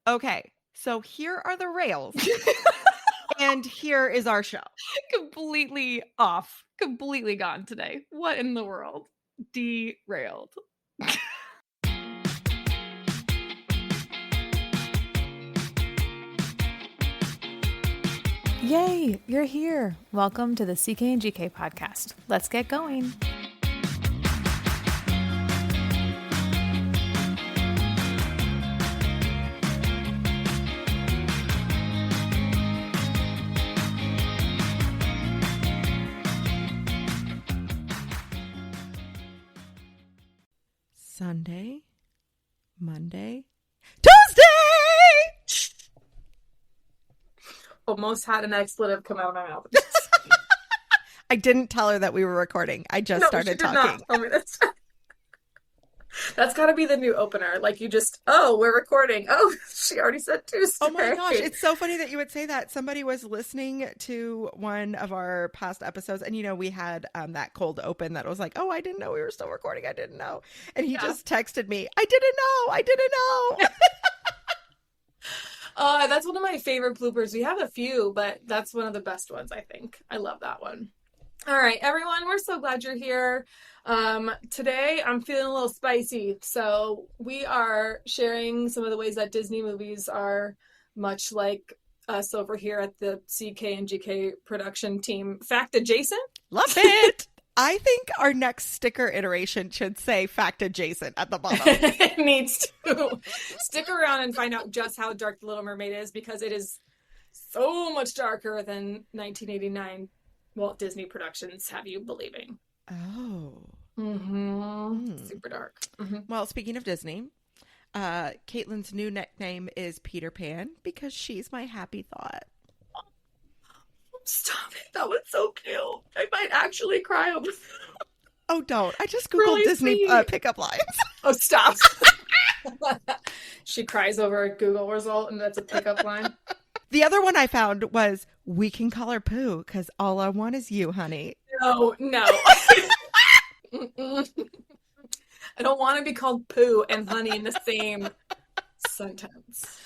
Okay, so here are the rails, and here is our show. Completely off. Completely gone today. What in the world? Derailed. Yay, you're here. Welcome to the CK and GK podcast. Let's get going. Sunday, Monday, Tuesday! Almost had an expletive come out of my mouth. I didn't tell her that we were recording. I just started talking. Not tell me this. That's got to be the new opener. Like we're recording. Oh, she already said Tuesday. Oh my gosh, it's so funny that you would say that. Somebody was listening to one of our past episodes, and we had that cold open that was like, oh, I didn't know we were still recording. I didn't know. And he just texted me, I didn't know. That's one of my favorite bloopers. We have a few, but that's one of the best ones, I think. I love that one. All right, everyone, we're so glad you're here. Today I'm feeling a little spicy, so we are sharing some of the ways that Disney movies are much like us over here at the CK and GK production team. Fact adjacent? Love it. I think our next sticker iteration should say fact adjacent at the bottom. It needs to. Stick around and find out just how dark The Little Mermaid is, because it is so much darker than 1989 Walt Disney Productions have you believing. Oh. Super dark. Well, speaking of Disney, Caitlin's new nickname is Peter Pan because she's my happy thought. Stop it. That was so cute. I might actually cry over. Oh, don't. I just Googled Really Disney pickup lines. Oh, stop. She cries over a Google result and that's a pickup line. The other one I found was, we can call her Pooh because all I want is you, honey. No. I don't want to be called Pooh and honey in the same sentence.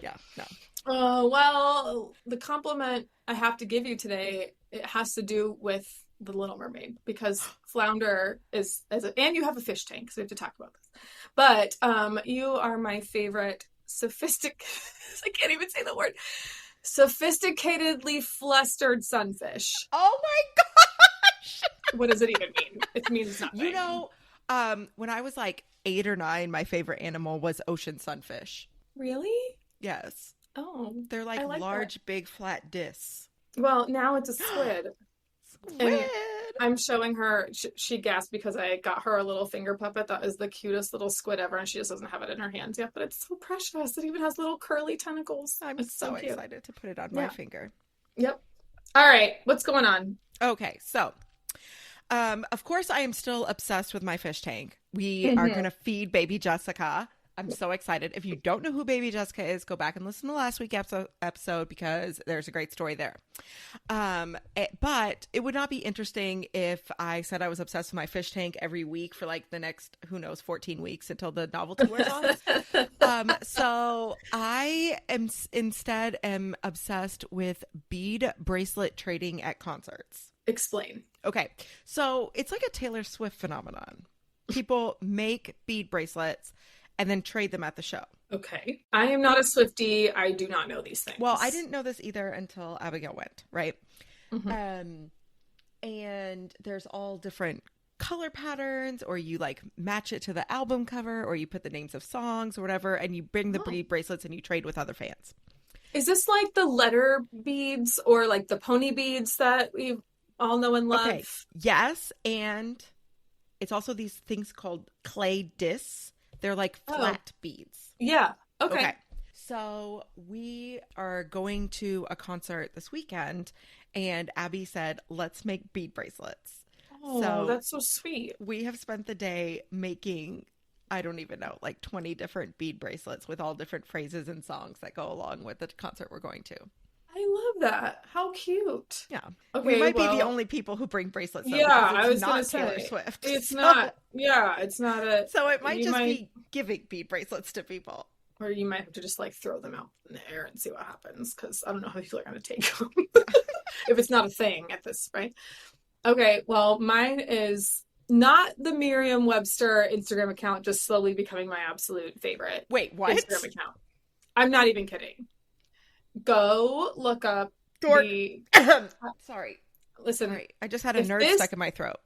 Yeah, no. Well, the compliment I have to give you today, it has to do with The Little Mermaid, because Flounder is, and you have a fish tank, so we have to talk about this. But you are my favorite I can't even say the word. Sophisticatedly flustered sunfish. Oh my gosh! What does it even mean? It means nothing. When I was like 8 or 9, my favorite animal was ocean sunfish. Really? Yes. Oh. They're like large, big, flat discs. Well, now it's a squid. Squid! And I'm showing her, she gasped because I got her a little finger puppet that is the cutest little squid ever, and she just doesn't have it in her hands yet, but it's so precious. It even has little curly tentacles. I'm so excited to put it on my finger. Yep. All right. What's going on? Okay, so of course I am still obsessed with my fish tank. We are going to feed baby Jessica. I'm so excited. If you don't know who baby Jessica is, go back and listen to last week's episode because there's a great story there. But it would not be interesting if I said I was obsessed with my fish tank every week for like the next, 14 weeks until the novelty wears off. So I am instead obsessed with bead bracelet trading at concerts. Explain. Okay. So it's like a Taylor Swift phenomenon. People make bead bracelets and then trade them at the show. Okay. I am not a Swiftie. I do not know these things. Well, I didn't know this either until Abigail went, right? And there's all different color patterns, or you like match it to the album cover, or you put the names of songs or whatever, and you bring the bead bracelets and you trade with other fans. Is this like the letter beads or like the pony beads that we all know and love? Okay. Yes. And it's also these things called clay discs. They're like flat beads. Yeah. Okay. So we are going to a concert this weekend, and Abby said, let's make bead bracelets. Oh, so that's so sweet. We have spent the day making, I don't even know, like 20 different bead bracelets with all different phrases and songs that go along with the concert we're going to. I love that. How cute. Yeah. Okay, we might be the only people who bring bracelets, though, yeah, because I was not Taylor Swift. It's not. Yeah, it's not a... So it might just be giving bead bracelets to people. Or you might have to just like throw them out in the air and see what happens, because I don't know how people are going to take them if it's not a thing at this, right? Okay, well, mine is not the Merriam-Webster Instagram account, just slowly becoming my absolute favorite. Wait, what? Instagram account. I'm not even kidding. Go look up the... Sorry. Listen. Sorry. I just had a nerd stuck in my throat.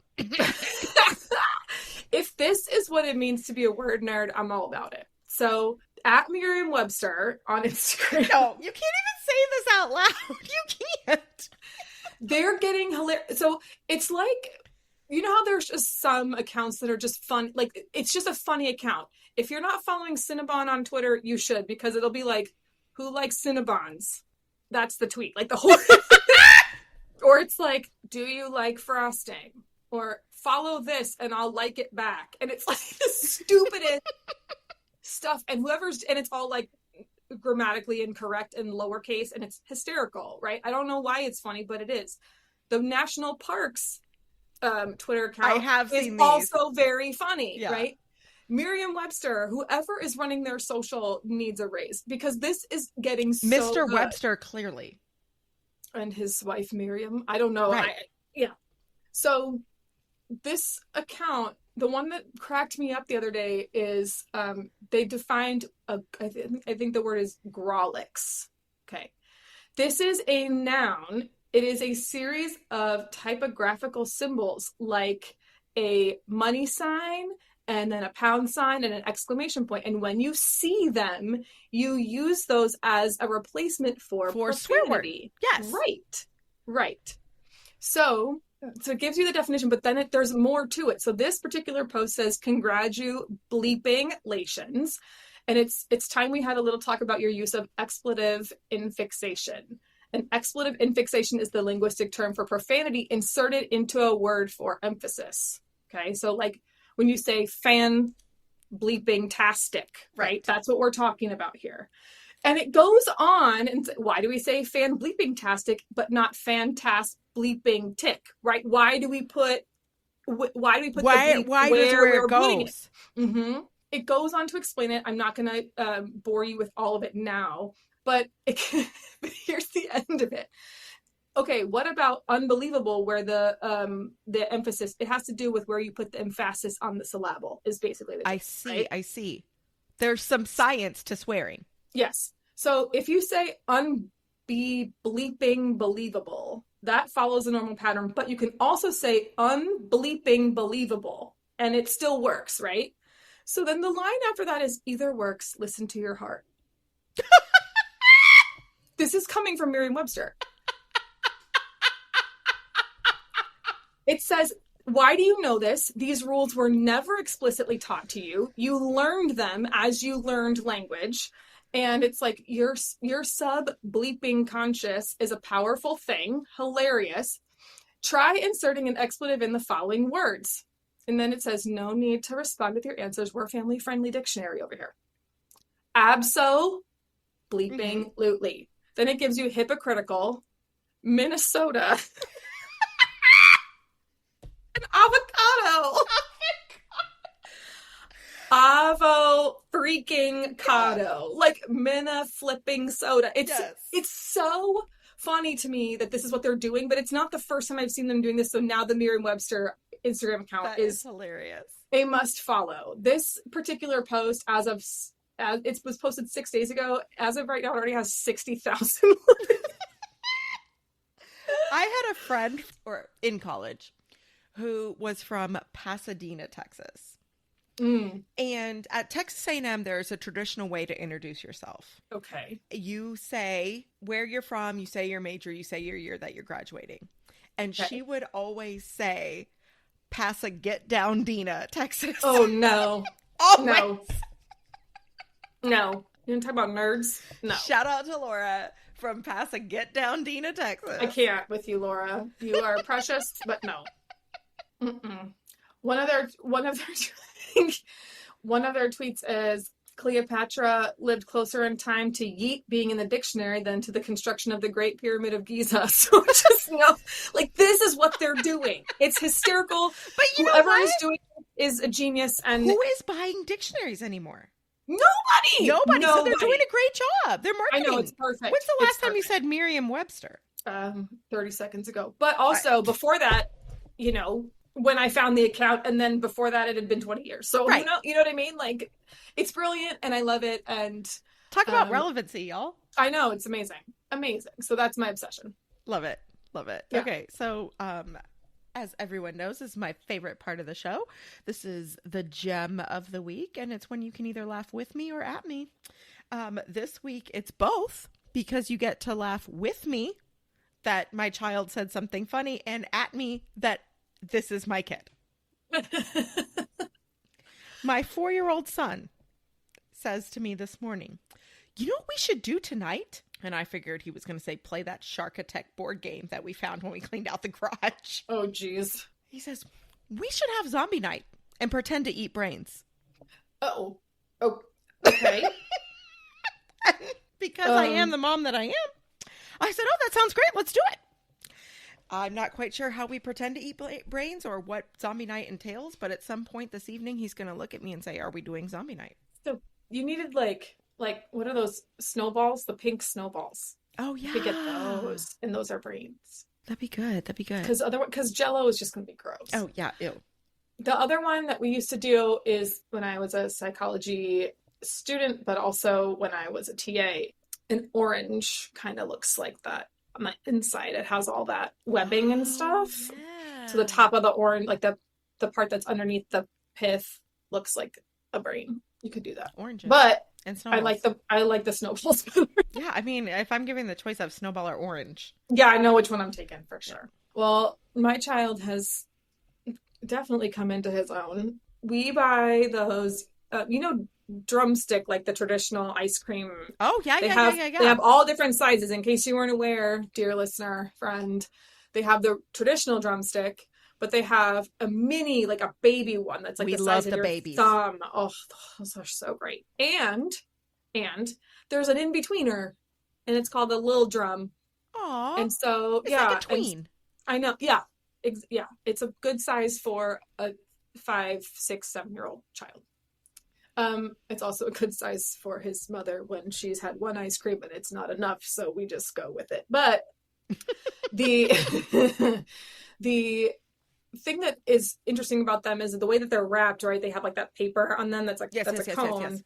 If this is what it means to be a word nerd, I'm all about it. So, at Merriam-Webster on Instagram. No, you can't even say this out loud. You can't. They're getting hilarious. So, it's like, you know how there's just some accounts that are just fun? Like, it's just a funny account. If you're not following Cinnabon on Twitter, you should, because it'll be like, who likes Cinnabons? That's the tweet. Like, the whole... Or it's like, do you like frosting? Or follow this and I'll like it back. And it's like the stupidest stuff. And it's all like grammatically incorrect and lowercase, and it's hysterical, right? I don't know why it's funny, but it is. The National Parks Twitter account is also very funny, right? Merriam-Webster, whoever is running their social needs a raise, because this is getting so Mr. good. Webster, clearly. And his wife, Miriam. I don't know. Right. So this account, the one that cracked me up the other day is they defined, I think the word is grolix. Okay. This is a noun. It is a series of typographical symbols like a money sign and then a pound sign and an exclamation point. And when you see them, you use those as a replacement for swear word. Yes. Right. So it gives you the definition, but then there's more to it. So this particular post says, congratulations. And it's time we had a little talk about your use of expletive infixation. An expletive infixation is the linguistic term for profanity inserted into a word for emphasis. Okay. So like, when you say fan bleeping tastic, right? That's what we're talking about here. And it goes on, and why do we say fan bleeping tastic, but not fantastic bleeping tick, right? Why do we put the bleep where it goes? Mm-hmm. It goes on to explain it. I'm not going to bore you with all of it now, but here's the end of it. Okay, what about unbelievable, where the emphasis, it has to do with where you put the emphasis on the syllable, is basically the difference, I see. There's some science to swearing. Yes. So if you say unbleeping believable, that follows a normal pattern, but you can also say unbleeping believable, and it still works, right? So then the line after that is either works, listen to your heart. This is coming from Merriam-Webster. It says, why do you know this? These rules were never explicitly taught to you. You learned them as you learned language. And it's like, your sub-bleeping conscious is a powerful thing. Hilarious. Try inserting an expletive in the following words. And then it says, no need to respond with your answers. We're a family-friendly dictionary over here. Abso-bleeping-lutely. Then it gives you hypocritical, Minnesota, and avocado. Avo freaking cado. Like Minna flipping soda. It's so funny to me that this is what they're doing, but it's not the first time I've seen them doing this. So now the Merriam-Webster Instagram account is hilarious. A must follow. This particular post, it was posted 6 days ago. As of right now, it already has 60,000. I had a friend in college who was from Pasadena, Texas. And at Texas A&M, there's a traditional way to introduce yourself. Okay. You say where you're from, you say your major, you say your year that you're graduating. And she would always say, Pasadena, Texas. Oh, no. Always. No. You want to talk about nerds? No. Shout out to Laura from Pasadena, Texas. I can't with you, Laura. You are precious, but no. Mm-mm. One of their tweets is, Cleopatra lived closer in time to yeet being in the dictionary than to the construction of the Great Pyramid of Giza. So just this is what they're doing. It's hysterical. But whoever is doing it is a genius. And who is buying dictionaries anymore? Nobody. So they're doing a great job. They're I marketing. know, it's perfect. When's the last time you said Merriam-Webster? 30 seconds ago. But also before that, you know, when I found the account, and then before that it had been 20 years. So you know what I mean? Like, it's brilliant and I love it. And talk about relevancy, y'all. I know, it's amazing. So that's my obsession. Love it. Yeah. Okay. So as everyone knows, this is my favorite part of the show. This is the gem of the week, and it's when you can either laugh with me or at me. This week it's both, because you get to laugh with me that my child said something funny, and at me that this is my kid. My 4-year-old son says to me this morning, you know what we should do tonight? And I figured he was going to say, play that Shark Attack board game that we found when we cleaned out the garage. Oh, geez. He says, we should have zombie night and pretend to eat brains. Oh, okay. Because I am the mom that I am. I said, oh, that sounds great. Let's do it. I'm not quite sure how we pretend to eat brains or what zombie night entails, but at some point this evening, he's going to look at me and say, are we doing zombie night? So you needed like what are those snowballs? The pink snowballs. Oh, yeah. To get those, and those are brains. That'd be good. Because Jell-O is just going to be gross. Oh, yeah. Ew. The other one that we used to do is when I was a psychology student, but also when I was a TA, an orange kind of looks like that on the inside. It has all that webbing and stuff. Yeah. So the top of the orange, like the part that's underneath the pith, looks like a brain. You could do that. Orange. But and I like the snowballs better. Yeah, I mean, if I'm giving the choice of snowball or orange. Yeah, I know which one I'm taking for sure. Well, my child has definitely come into his own. We buy those, drumstick, like the traditional ice cream. Oh, yeah. They have all different sizes. In case you weren't aware, dear listener, friend, they have the traditional drumstick, but they have a mini, like a baby one that's like the size of your thumb. Oh, those are so great. And there's an in-betweener, and it's called a little drum. Aww. And so, it's like a tween. I know. Yeah. Yeah. It's a good size for a 5, 6, 7-year-old child. It's also a good size for his mother when she's had one ice cream and it's not enough, so we just go with it. But the thing that is interesting about them is the way that they're wrapped, right? They have like that paper on them that's like a cone. Yes.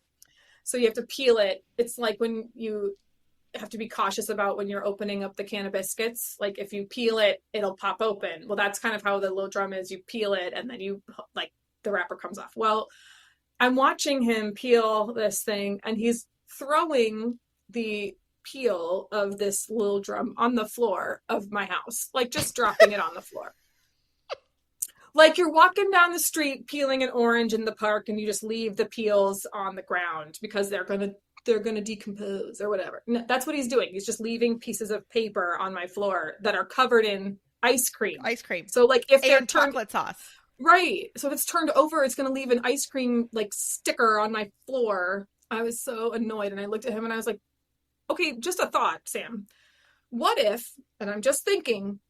So you have to peel it. It's like when you have to be cautious about when you're opening up the can of biscuits. Like if you peel it, it'll pop open. Well, that's kind of how the little drum is. You peel it and then you like the wrapper comes off. Well, I'm watching him peel this thing, and he's throwing the peel of this little drum on the floor of my house, like just dropping it on the floor. Like you're walking down the street peeling an orange in the park, and you just leave the peels on the ground because they're gonna decompose or whatever. No, that's what he's doing. He's just leaving pieces of paper on my floor that are covered in ice cream. So like if they're chocolate sauce. Right. So if it's turned over, it's going to leave an ice cream like sticker on my floor. I was so annoyed, and I looked at him and I was like, okay, just a thought, Sam. What if, and I'm just thinking,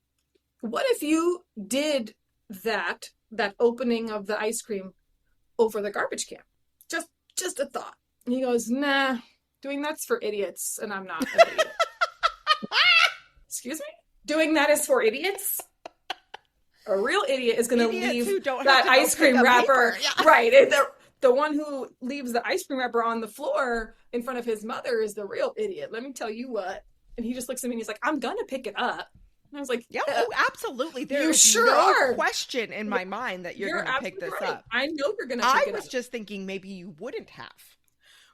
what if you did that opening of the ice cream over the garbage can? Just a thought. And he goes, nah, doing that's for idiots, and I'm not an idiot. Excuse me? Doing that is for idiots? A real idiot is going to leave that ice cream wrapper. Yeah. Right. The one who leaves the ice cream wrapper on the floor in front of his mother is the real idiot. Let me tell you what. And he just looks at me and he's like, I'm going to pick it up. And I was like, yeah, absolutely. There's no question in my mind that you're going to pick this up. I know you're going to pick it up. I was just thinking maybe you wouldn't have.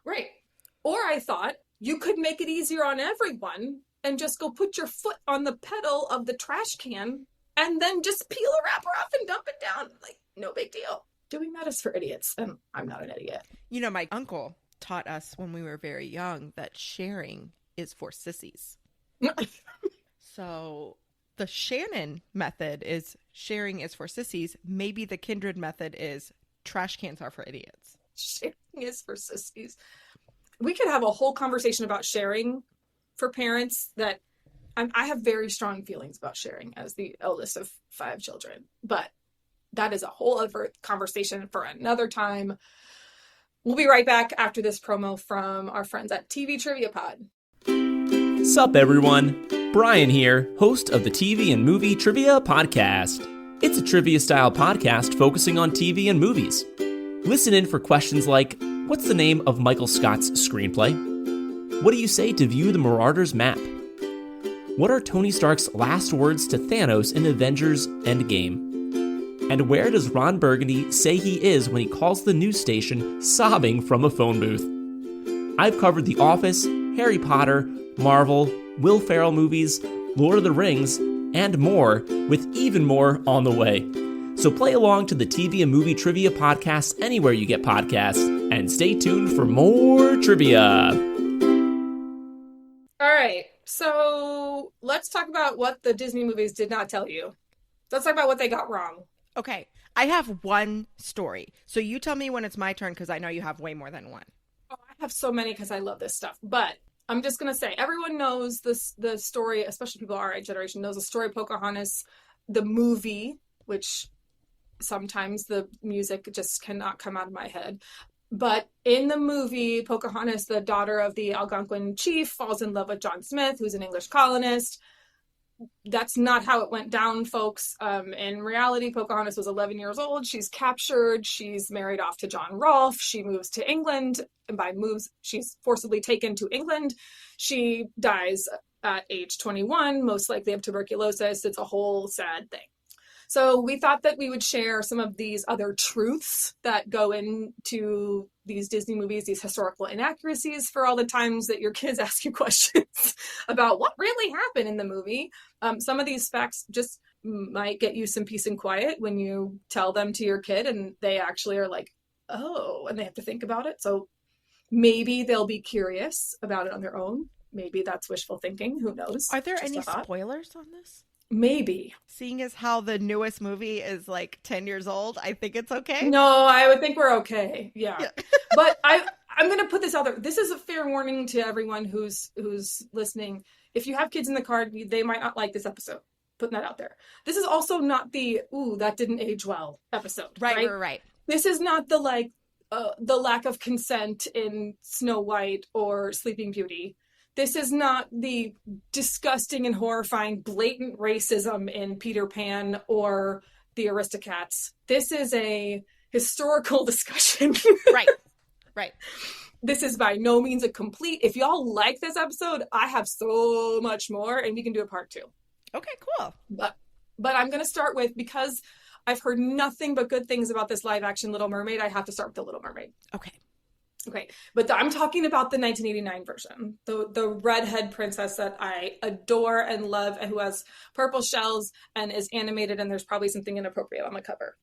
Right. Or I thought you could make it easier on everyone and just go put your foot on the pedal of the trash can and then just peel a wrapper off and dump it down. Like, no big deal. Doing that is for idiots, and I'm not an idiot. You know, my uncle taught us when we were very young that sharing is for sissies. So the Shannon method is sharing is for sissies. Maybe the Kindred method is trash cans are for idiots. Sharing is for sissies. We could have a whole conversation about sharing for parents that I have very strong feelings about sharing as the eldest of 5 children, but that is a whole other conversation for another time. We'll be right back after this promo from our friends at TV Trivia Pod. Sup, everyone? Brian here, host of the TV and Movie Trivia Podcast. It's a trivia-style podcast focusing on TV and movies. Listen in for questions like, what's the name of Michael Scott's screenplay? What do you say to view the Marauders map? What are Tony Stark's last words to Thanos in Avengers Endgame? And where does Ron Burgundy say he is when he calls the news station sobbing from a phone booth? I've covered The Office, Harry Potter, Marvel, Will Ferrell movies, Lord of the Rings, and more, with even more on the way. So play along to the TV and Movie Trivia Podcast anywhere you get podcasts, and stay tuned for more trivia. All right, so let's talk about what the Disney movies did not tell you. Let's talk about what they got wrong. Okay, I have one story. So you tell me when it's my turn, because I know you have way more than one. Oh, I have so many because I love this stuff. But I'm just going to say, everyone knows the story, especially people our generation, knows the story of Pocahontas, the movie, which sometimes the music just cannot come out of my head. But in the movie, Pocahontas, the daughter of the Algonquin chief, falls in love with John Smith, who's an English colonist. That's not how it went down, folks. In reality, Pocahontas was 11 years old. She's captured. She's married off to John Rolfe. She moves to England. And by moves, she's forcibly taken to England. She dies at age 21, most likely of tuberculosis. It's a whole sad thing. So we thought that we would share some of these other truths that go into these Disney movies, these historical inaccuracies, for all the times that your kids ask you questions about what really happened in the movie. Some of these facts just might get you some peace and quiet when you tell them to your kid and they actually are like, oh, and they have to think about it. So maybe they'll be curious about it on their own. Maybe that's wishful thinking. Who knows? Are there any spoilers on this? Maybe. Seeing as how the newest movie is like 10 years old, I think it's okay. No, I would think we're okay. Yeah. But I'm going to put this out there. This is a fair warning to everyone who's listening. If you have kids in the car, they might not like this episode. Putting that out there. This is also not the, ooh, that didn't age well episode. Right. This is not the the lack of consent in Snow White or Sleeping Beauty. This is not the disgusting and horrifying blatant racism in Peter Pan or the Aristocats. This is a historical discussion. Right. This is by no means a complete. If y'all like this episode, I have so much more, and we can do a part 2. Okay, cool. But I'm going to start with, because I've heard nothing but good things about this live action Little Mermaid, I have to start with the Little Mermaid. Okay, but I'm talking about the 1989 version, the redhead princess that I adore and love, and who has purple shells and is animated, and there's probably something inappropriate on the cover.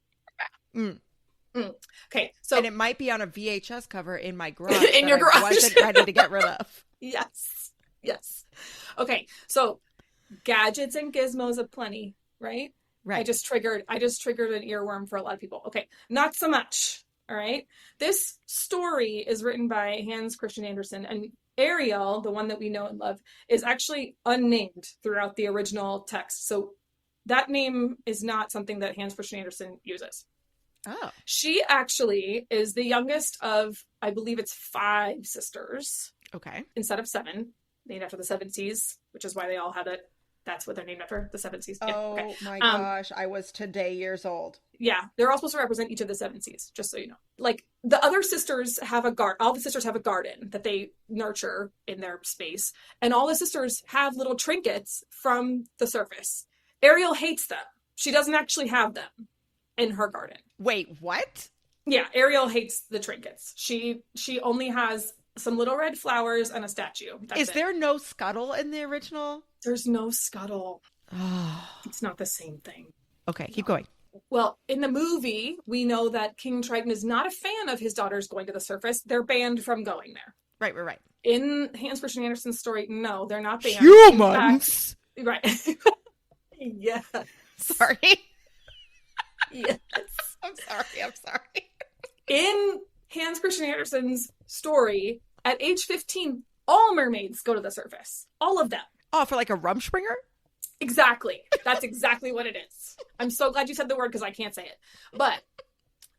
Okay, so and it might be on a VHS cover in my garage. in your garage, I wasn't ready to get rid of. Yes. Okay, so gadgets and gizmos aplenty, right? I just triggered an earworm for a lot of people. Okay, not so much. All right. This story is written by Hans Christian Andersen, and Ariel, the one that we know and love, is actually unnamed throughout the original text. So that name is not something that Hans Christian Andersen uses. Oh. She actually is the youngest of, I believe it's 5 sisters. Okay. Instead of 7, named after the 7 seas, which is why they all have it. That's what they're named after, the 7 seas. Yeah, oh my gosh, I was today years old. Yeah, they're all supposed to represent each of the 7 seas, just so you know. Like, the other sisters have all the sisters have a garden that they nurture in their space. And all the sisters have little trinkets from the surface. Ariel hates them. She doesn't actually have them in her garden. Wait, what? Yeah, Ariel hates the trinkets. She only has some little red flowers and a statue. That's Is it. there no Scuttle in the original? There's no Scuttle. It's not the same thing. Okay, keep going. Well, in the movie, we know that King Triton is not a fan of his daughters going to the surface. They're banned from going there. Right. In Hans Christian Andersen's story, no, they're not banned. Humans! Right. Yeah. Sorry. Yes. I'm sorry. In Hans Christian Andersen's story, at age 15, all mermaids go to the surface. All of them. Oh, for like a Rumspringa? Exactly. That's exactly what it is. I'm so glad you said the word because I can't say it. But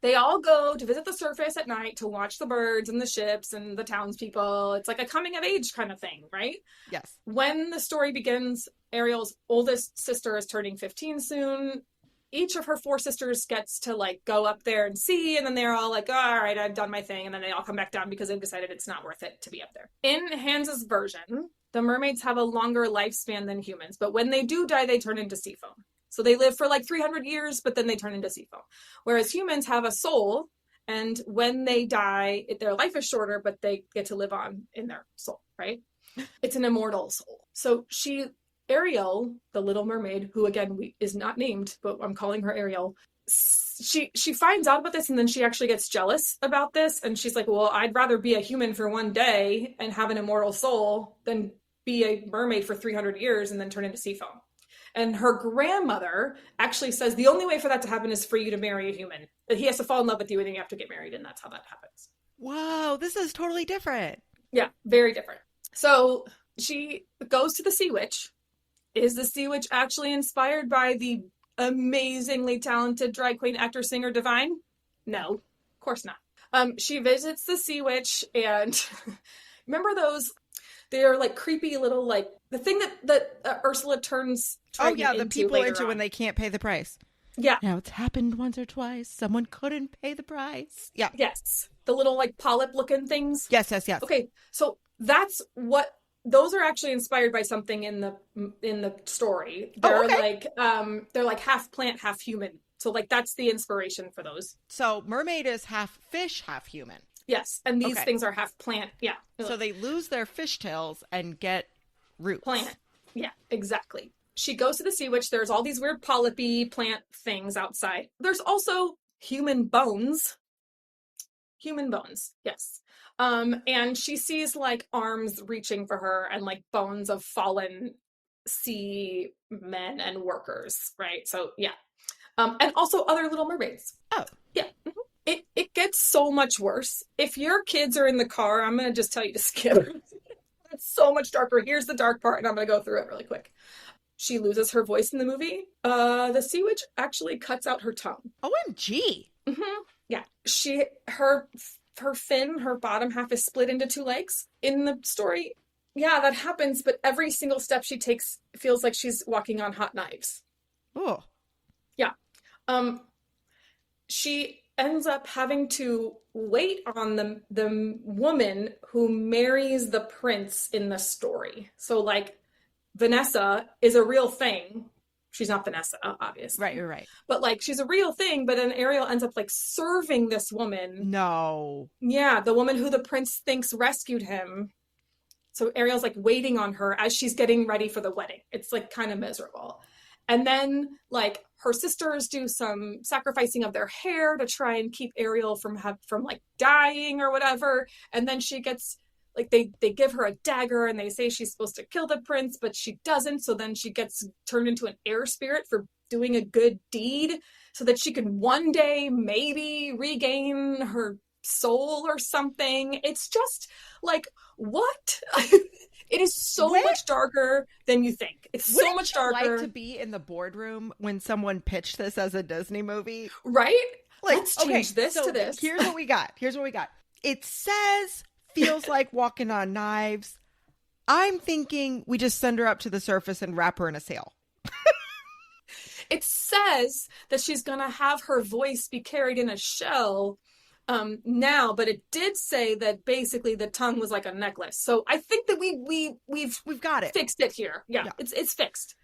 They all go to visit the surface at night to watch the birds and the ships and the townspeople. It's like a coming of age kind of thing, right? Yes. When the story begins, Ariel's oldest sister is turning 15 soon. Each of her 4 sisters gets to like go up there and see, and then they're all like, oh, all right, I've done my thing, and then they all come back down because they've decided it's not worth it to be up there. In Hans's version, the mermaids have a longer lifespan than humans, but when they do die, they turn into sea foam. So they live for like 300 years, but then they turn into sea foam. Whereas humans have a soul, and when they die, their life is shorter, but they get to live on in their soul, right? It's an immortal soul. So Ariel, the Little Mermaid, who again is not named, but I'm calling her Ariel, she finds out about this, and then she actually gets jealous about this, and she's like, well, I'd rather be a human for one day and have an immortal soul than be a mermaid for 300 years and then turn into sea foam. And her grandmother actually says the only way for that to happen is for you to marry a human. That he has to fall in love with you and then you have to get married, and that's how that happens. Whoa, this is totally different. Yeah, very different. So she goes to the Sea Witch. Is the Sea Witch actually inspired by the amazingly talented drag queen, actor, singer, Divine? No, of course not. She visits the Sea Witch, and remember those? They're like creepy little, like the thing that Ursula turns. Oh yeah, the people into when they can't pay the price. Yeah. Now it's happened once or twice. Someone couldn't pay the price. Yeah. Yes. The little like polyp looking things. Yes. Okay, so that's what. Those are actually inspired by something in the story. They're they're like half plant, half human. So like that's the inspiration for those. So mermaid is half fish, half human. Yes, and these things are half plant. Yeah. So they lose their fishtails and get roots. Plant. Yeah, exactly. She goes to the Sea Witch. There's all these weird polypy plant things outside. There's also human bones. Human bones. Yes. And she sees like arms reaching for her and like bones of fallen sea men and workers, right? So yeah. And also other little mermaids. Oh. Yeah. Mm-hmm. It gets so much worse. If your kids are in the car, I'm going to just tell you to skip. It's so much darker. Here's the dark part, and I'm going to go through it really quick. She loses her voice in the movie. The Sea Witch actually cuts out her tongue. OMG. Mm-hmm. Yeah. Her fin, her bottom half is split into 2 legs in the story. Yeah, that happens, but every single step she takes feels like she's walking on hot knives. Oh. Yeah. She ends up having to wait on the woman who marries the prince in the story. So like Vanessa is a real thing. She's not Vanessa, obviously. Right, you're right. But like she's a real thing, but then Ariel ends up like serving this woman. No. Yeah, the woman who the prince thinks rescued him. So Ariel's like waiting on her as she's getting ready for the wedding. It's like kind of miserable. And then like her sisters do some sacrificing of their hair to try and keep Ariel from like dying or whatever. And then she gets like they give her a dagger and they say she's supposed to kill the prince, but she doesn't. So then she gets turned into an air spirit for doing a good deed so that she can one day maybe regain her soul or something. It's just like, what? It is so much darker than you think. It's so much darker. Wouldn't you like to be in the boardroom when someone pitched this as a Disney movie? Right? Like, let's change this to this. Here's what we got. It says feels like walking on knives. I'm thinking we just send her up to the surface and wrap her in a sail. It says that she's going to have her voice be carried in a shell now, but it did say that basically the tongue was like a necklace. So I think that we've got it. Fixed it here. Yeah. It's fixed.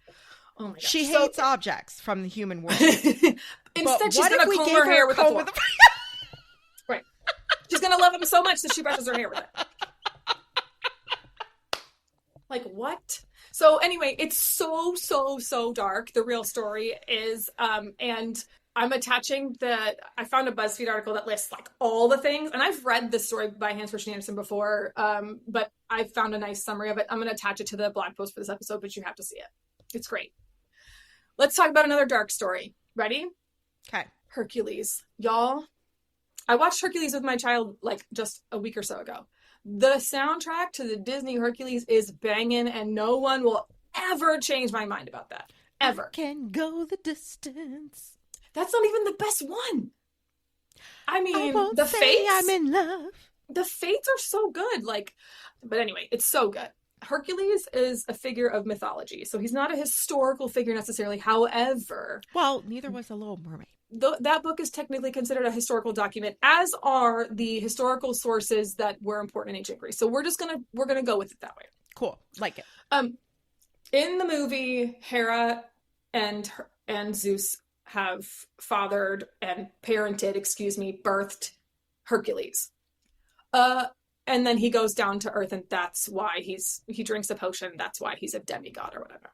Oh my gosh. She hates objects from the human world. Instead, she's going to comb her hair with a fork. Right. She's going to love him so much that she brushes her hair with it. Like, what? So anyway, it's so dark. The real story is, and I'm attaching I found a BuzzFeed article that lists like all the things, and I've read this story by Hans Christian Andersen before, but I found a nice summary of it. I'm going to attach it to the blog post for this episode, but you have to see it. It's great. Let's talk about another dark story. Ready? Okay. Hercules. Y'all, I watched Hercules with my child like just a week or so ago. The soundtrack to the Disney Hercules is banging, and no one will ever change my mind about that. Ever. I can go the distance. That's not even the best one. I mean, won't the say fates. I'm in love. The fates are so good. Like, but anyway, it's so good. Hercules is a figure of mythology, so he's not a historical figure necessarily. However, well, neither was the Little Mermaid. That book is technically considered a historical document, as are the historical sources that were important in ancient Greece. So we're gonna go with it that way. Cool, like it. In the movie, Hera and Zeus have fathered and parented, birthed Hercules. And then he goes down to earth, and that's why he drinks a potion. That's why he's a demigod or whatever.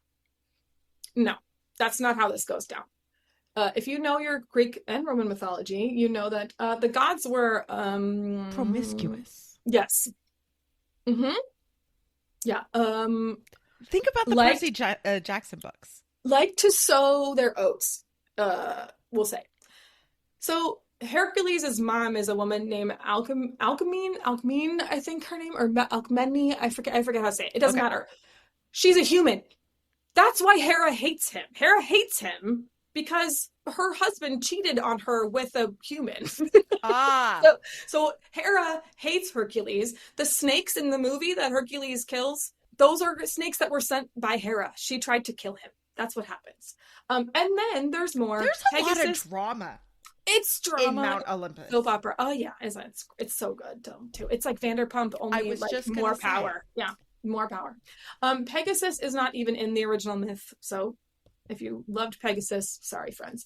No, that's not how this goes down. If you know your Greek and Roman mythology, you know that the gods were promiscuous. Yes. Mm-hmm. Yeah. Think about the Percy Jackson books. Like to sow their oats, we'll say. So Hercules' mom is a woman named Alcmene, I think her name, or Alcmene. I forget how to say it. It doesn't matter. She's a human. That's why Hera hates him. Hera hates him because her husband cheated on her with a human. So Hera hates Hercules. The snakes in the movie that Hercules kills, those are snakes that were sent by Hera. She tried to kill him. That's what happens. And then there's more. There's a lot of drama. It's drama. In Mount Olympus. Soap opera. Oh, yeah. It's so good, too. It's like Vanderpump, only like more power. Yeah, more power. Pegasus is not even in the original myth, so if you loved Pegasus, sorry, friends.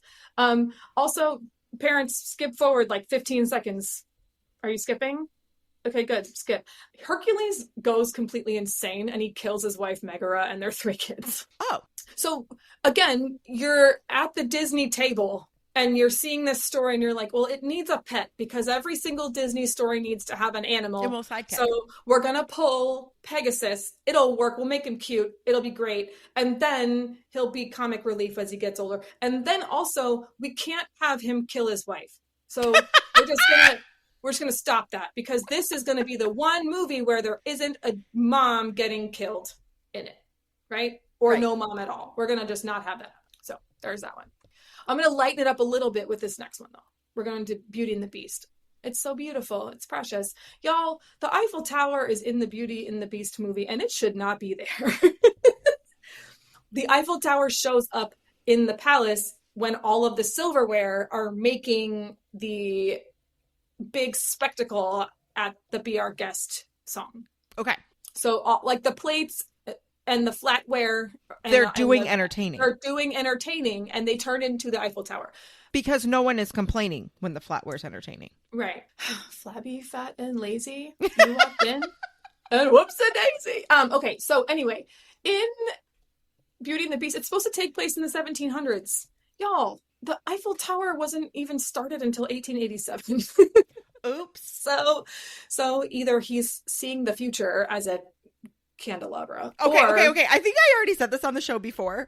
Also, parents, skip forward like 15 seconds. Are you skipping? Okay, good. Skip. Hercules goes completely insane, and he kills his wife, Megara, and their 3 kids. Oh. So, again, you're at the Disney table, and you're seeing this story, and you're like, well, it needs a pet, because every single Disney story needs to have an animal. So we're going to pull Pegasus. It'll work. We'll make him cute. It'll be great. And then he'll be comic relief as he gets older. And then also, we can't have him kill his wife. So we're just going to stop that, because this is going to be the one movie where there isn't a mom getting killed in it, right? Or no mom at all. We're going to just not have that. So there's that one. I'm going to lighten it up a little bit with this next one, though. We're going to Beauty and the Beast. It's so beautiful. It's precious. Y'all, the Eiffel Tower is in the Beauty and the Beast movie, and it should not be there. The Eiffel Tower shows up in the palace when all of the silverware are making the big spectacle at the Be Our Guest song. Okay. So, like the plates and the flatware. They're doing entertaining. They're doing entertaining, and they turn into the Eiffel Tower. Because no one is complaining when the flatware's entertaining. Right. Flabby, fat, and lazy. You walked in, and whoops-a-daisy. Okay, so anyway, in Beauty and the Beast, it's supposed to take place in the 1700s. Y'all, the Eiffel Tower wasn't even started until 1887. Oops. So either he's seeing the future as a candelabra. Okay. I think I already said this on the show before,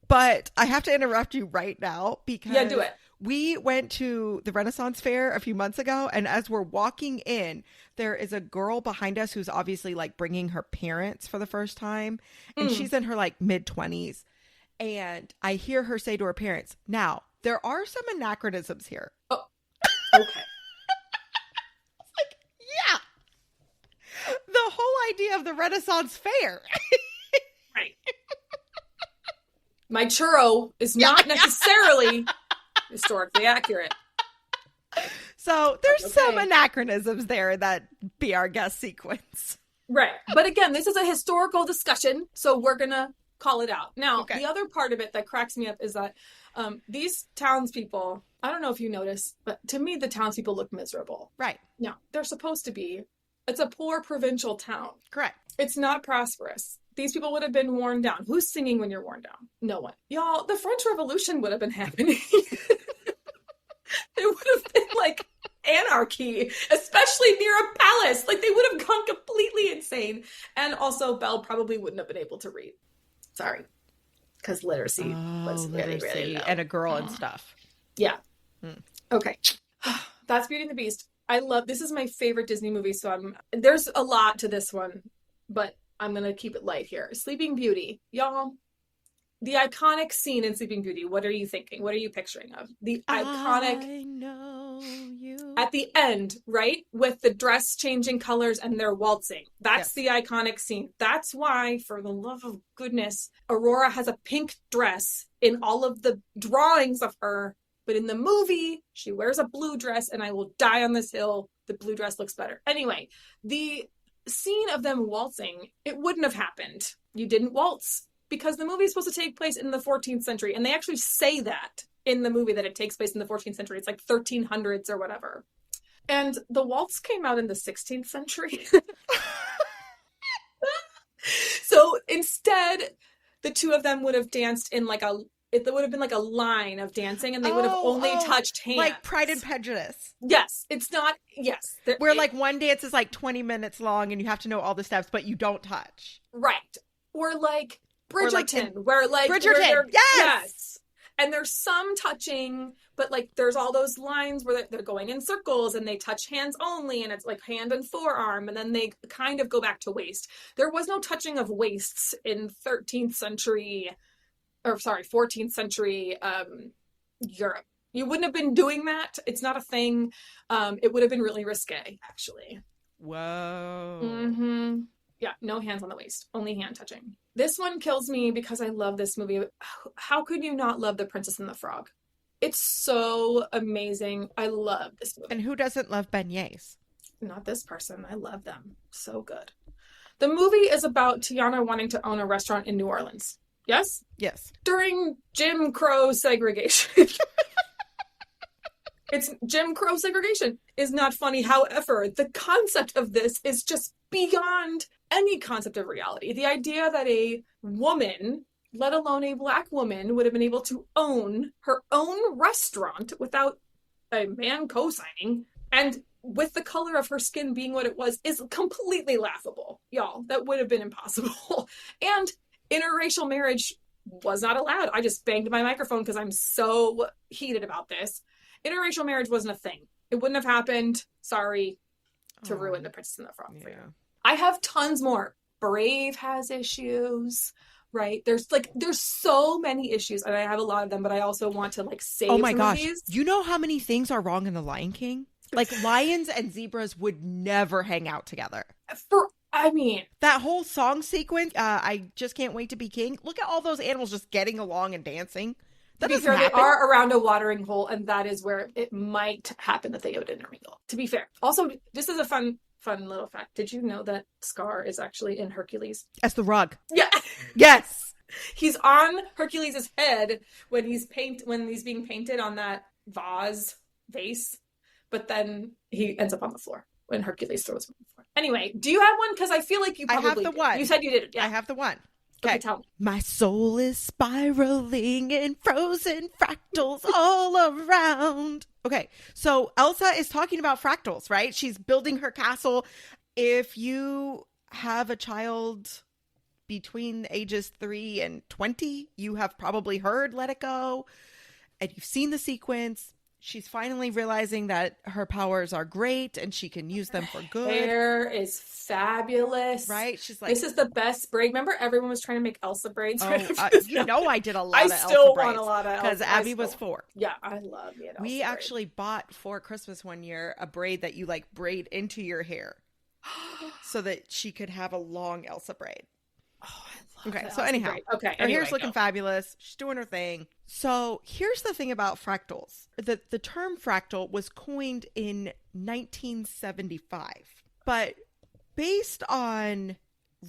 but I have to interrupt you right now because do it. We went to the Renaissance Fair a few months ago, and as we're walking in, there is a girl behind us who's obviously like bringing her parents for the first time, and she's in her like mid-20s, and I hear her say to her parents, "Now, there are some anachronisms here." Oh, okay. The whole idea of the Renaissance Fair. Right. My churro is not necessarily historically accurate. So there's some anachronisms there in that Be Our Guest sequence. Right. But again, this is a historical discussion, so we're going to call it out. Now, the other part of it that cracks me up is that these townspeople, I don't know if you notice, but to me, the townspeople look miserable. Right. No, they're supposed to be. It's a poor provincial town. Correct. It's not prosperous. These people would have been worn down. Who's singing when you're worn down? No one. Y'all, the French Revolution would have been happening. There would have been like anarchy, especially near a palace. Like they would have gone completely insane. And also Belle probably wouldn't have been able to read. Sorry. Because literacy was really, really low. And a girl and stuff. Yeah. Okay. That's Beauty and the Beast. This is my favorite Disney movie, so there's a lot to this one, but I'm going to keep it light here. Sleeping Beauty. Y'all, the iconic scene in Sleeping Beauty, what are you thinking? What are you picturing of? The iconic... I know you. At the end, right? With the dress changing colors and they're waltzing. That's the iconic scene. That's why, for the love of goodness, Aurora has a pink dress in all of the drawings of her. But in the movie, she wears a blue dress, and I will die on this hill. The blue dress looks better. Anyway, the scene of them waltzing, it wouldn't have happened. You didn't waltz because the movie is supposed to take place in the 14th century. And they actually say that in the movie, that it takes place in the 14th century. It's like 1300s or whatever. And the waltz came out in the 16th century. So instead, the two of them would have danced in like it would have been like a line of dancing, and they would have only touched hands. Like Pride and Prejudice. Yes. It's not, yes. Where like one dance is like 20 minutes long and you have to know all the steps, but you don't touch. Right. Or like Bridgerton, Bridgerton, yes! And there's some touching, but like there's all those lines where they're going in circles and they touch hands only, and it's like hand and forearm, and then they kind of go back to waist. There was no touching of waists in 14th century Europe. You wouldn't have been doing that. It's not a thing. It would have been really risque, actually. Whoa. Mm-hmm. Yeah, no hands on the waist, only hand touching. This one kills me because I love this movie. How could you not love The Princess and the Frog? It's so amazing. I love this movie. And who doesn't love beignets? Not this person. I love them. So good. The movie is about Tiana wanting to own a restaurant in New Orleans. Yes? Yes. During Jim Crow segregation. It's Jim Crow segregation is not funny. However, the concept of this is just beyond any concept of reality. The idea that a woman, let alone a Black woman, would have been able to own her own restaurant without a man co-signing, and with the color of her skin being what it was, is completely laughable. Y'all, that would have been impossible. And interracial marriage was not allowed. I just banged my microphone because I'm so heated about this. Interracial marriage wasn't a thing. It wouldn't have happened. Sorry to ruin The Princess and the Frog for you. I have tons more. Brave has issues, right? There's so many issues, and I have a lot of them, but I also want to like save Oh my some gosh. of these. You know how many things are wrong in The Lion King? Like lions and zebras would never hang out together. That whole song sequence, I just can't wait to be king. Look at all those animals just getting along and dancing. To be fair, they are around a watering hole, and that is where it might happen that they would intermingle. To be fair. Also, this is a fun little fact. Did you know that Scar is actually in Hercules? As the rug. Yeah. Yes. He's on Hercules' head when he's being painted on that vase, but then he ends up on the floor when Hercules throws him on the floor. Anyway, do you have one? Because I feel like you probably I have the did. one. You said you did. Yeah. I have the one. Okay, tell me. My soul is spiraling in frozen fractals all around. Okay, so Elsa is talking about fractals, right? She's building her castle. If you have a child between the ages 3 and 20, you have probably heard Let It Go, and you've seen the sequence. She's finally realizing that her powers are great and she can use them for good. Hair is fabulous. Right? She's like, this is the best braid. Remember everyone was trying to make Elsa braids? I did a lot of Elsa braids. I still want a lot of Elsa. Because Abby was 4. Yeah, I love it. We actually bought for Christmas one year a braid that you like braid into your hair so that she could have a long Elsa braid. Oh, I love Okay, that so Elsa anyhow, braid. Okay, her hair's looking fabulous. She's doing her thing. So here's the thing about fractals. The term fractal was coined in 1975. But based on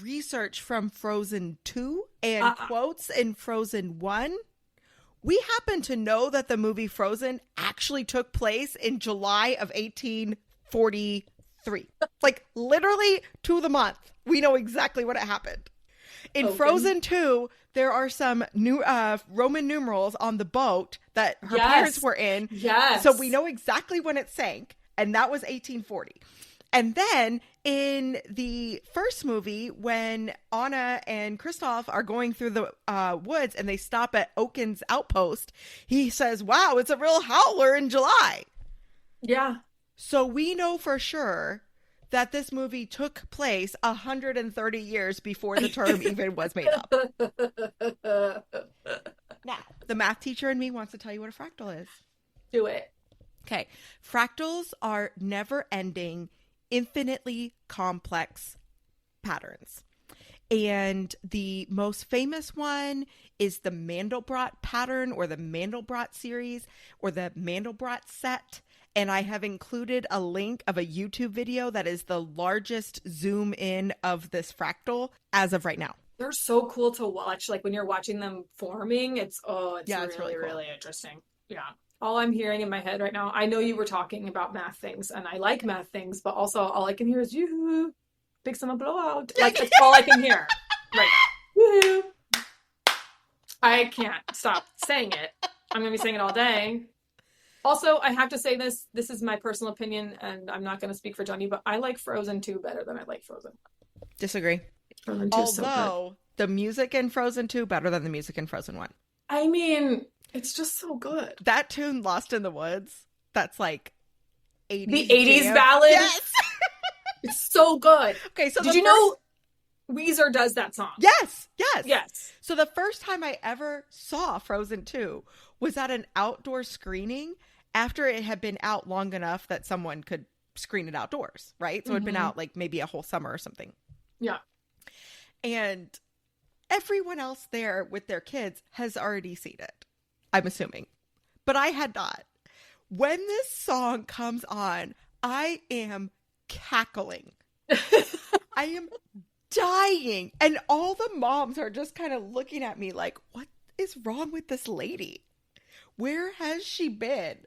research from Frozen 2 and quotes in Frozen 1, we happen to know that the movie Frozen actually took place in July of 1843. Like literally to the month. We know exactly what happened. In Frozen 2, there are some new Roman numerals on the boat that her parents were in. Yes. So we know exactly when it sank, and that was 1840. And then in the first movie, when Anna and Kristoff are going through the woods and they stop at Oaken's outpost, he says, wow, it's a real howler in July. Yeah. So we know for sure that this movie took place 130 years before the term even was made up. The math teacher in me wants to tell you what a fractal is. Do it. Okay. Fractals are never-ending, infinitely complex patterns. And the most famous one is the Mandelbrot pattern or the Mandelbrot series or the Mandelbrot set. And I have included a link of a YouTube video that is the largest zoom in of this fractal as of right now. They're so cool to watch. Like when you're watching them forming, it's really cool. really interesting. Yeah. All I'm hearing in my head right now, I know you were talking about math things and I like math things, but also all I can hear is yoo-hoo, big summer blowout. Like it's all I can hear right now. Woo-hoo. I can't stop saying it. I'm going to be saying it all day. Also, I have to say this is my personal opinion and I'm not going to speak for Johnny, but I like Frozen 2 better than I like Frozen. Disagree. Frozen 2 is so good. Although the music in Frozen 2 better than the music in Frozen 1. I mean, it's just so good. That tune, Lost in the Woods, that's like 80s. The 80s jam. ballad? Yes! It's so good. Okay, so did you know Weezer does that song? Yes. So the first time I ever saw Frozen 2 was at an outdoor screening after it had been out long enough that someone could screen it outdoors, right? So it had been out like maybe a whole summer or something. Yeah. And everyone else there with their kids has already seen it, I'm assuming. But I had not. When this song comes on, I am cackling. I am dying. And all the moms are just kind of looking at me like, what is wrong with this lady? Where has she been?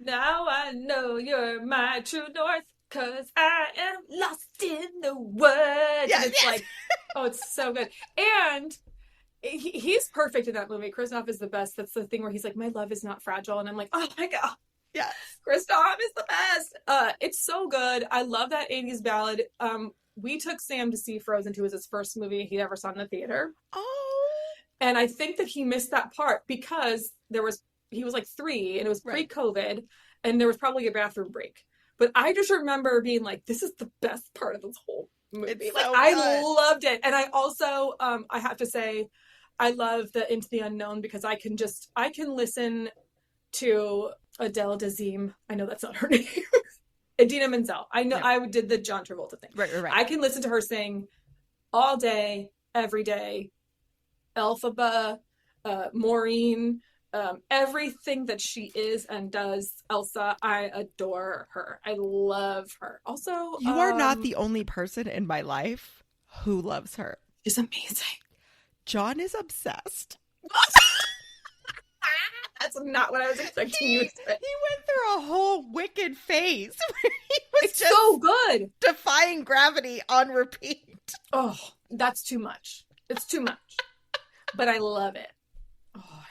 Now I know you're my true north, 'cause I am lost in the woods. Yes, and it's like, oh, it's so good. And he's perfect in that movie. Kristoff is the best. That's the thing where he's like, my love is not fragile. And I'm like, oh my God. Yes. Kristoff is the best. It's so good. I love that 80s ballad. We took Sam to see Frozen 2 as his first movie he ever saw in the theater. Oh. And I think that he missed that part because he was like 3 and it was pre-COVID and there was probably a bathroom break. But I just remember being like, this is the best part of this whole movie. It's like so I good. loved it. And I also, I have to say, I love the Into the Unknown because I can listen to Adele Dazeem. I know that's not her name. Idina Menzel. I know I did the John Travolta thing. Right. I can listen to her sing all day, every day. Elphaba, Maureen, everything that she is and does. Elsa, I adore her. I love her. Also, You are not the only person in my life who loves her. She's amazing. John is obsessed. That's not what I was expecting you to say. He went through a whole Wicked phase where he was It's just so good. defying gravity on repeat. Oh, that's too much. It's too much. But I love it. Oh,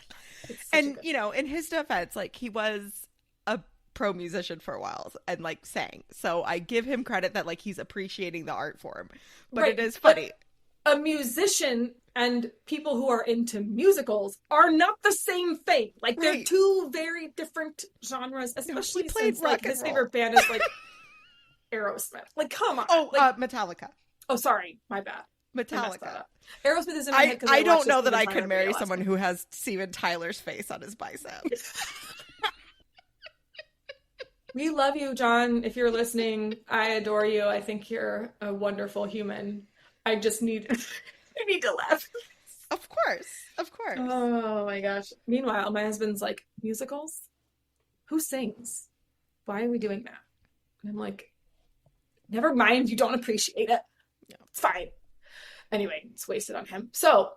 it's such a And, good- you know, in his defense, like, he was a pro musician for a while and, like, sang. So I give him credit that, like, he's appreciating the art form. But Right, it is funny. a musician and people who are into musicals are not the same thing. Like they're Right. two very different genres, especially he played since like rock and his roll. favorite band is like Aerosmith. Like, come on. Oh, Like, Metallica. oh, sorry, my bad. I messed that Metallica. up. Aerosmith is in my head because I don't know that I could marry someone who has Steven Tyler's face on his bicep. We love you, John. If you're listening, I adore you. I think you're a wonderful human. I just need I need to laugh. Of course. Of course. Oh my gosh. Meanwhile, my husband's like, musicals? Who sings? Why are we doing that? And I'm like, never mind, you don't appreciate it. No, it's fine. Anyway, it's wasted on him. So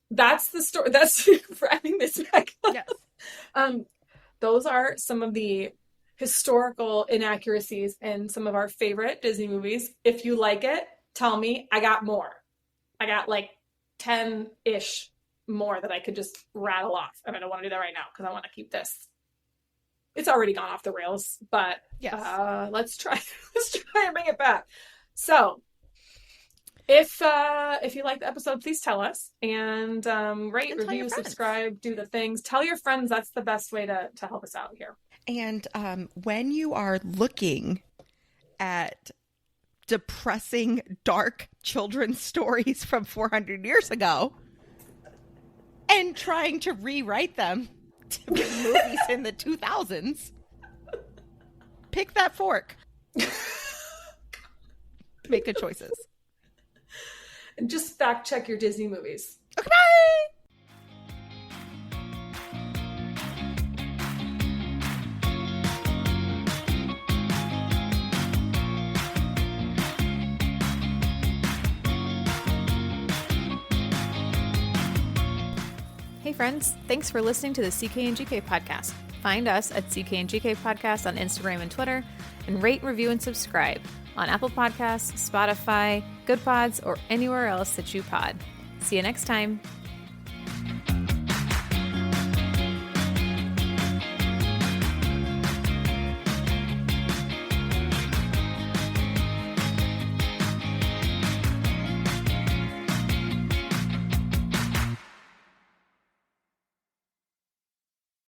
that's the story. That's wrapping this back up. Yes. Those are some of the historical inaccuracies in some of our favorite Disney movies. If you like it, tell me. I got more. I got like 10-ish more that I could just rattle off. And I don't want to do that right now because I want to keep this. It's already gone off the rails, but Yes. let's try and bring it back. So if you like the episode, please tell us and rate, And tell your review, friends. subscribe, do the things. Tell your friends. That's the best way to help us out here. And when you are looking at depressing, dark children's stories from 400 years ago, and trying to rewrite them to be movies in the 2000s. Pick that fork. Make good choices. And just fact check your Disney movies. Okay, bye! Hey friends, thanks for listening to the CK and GK podcast. Find us at CK and GK podcast on Instagram and Twitter, and rate, review, and subscribe on Apple Podcasts, Spotify, Good Pods, or anywhere else that you pod. See you next time.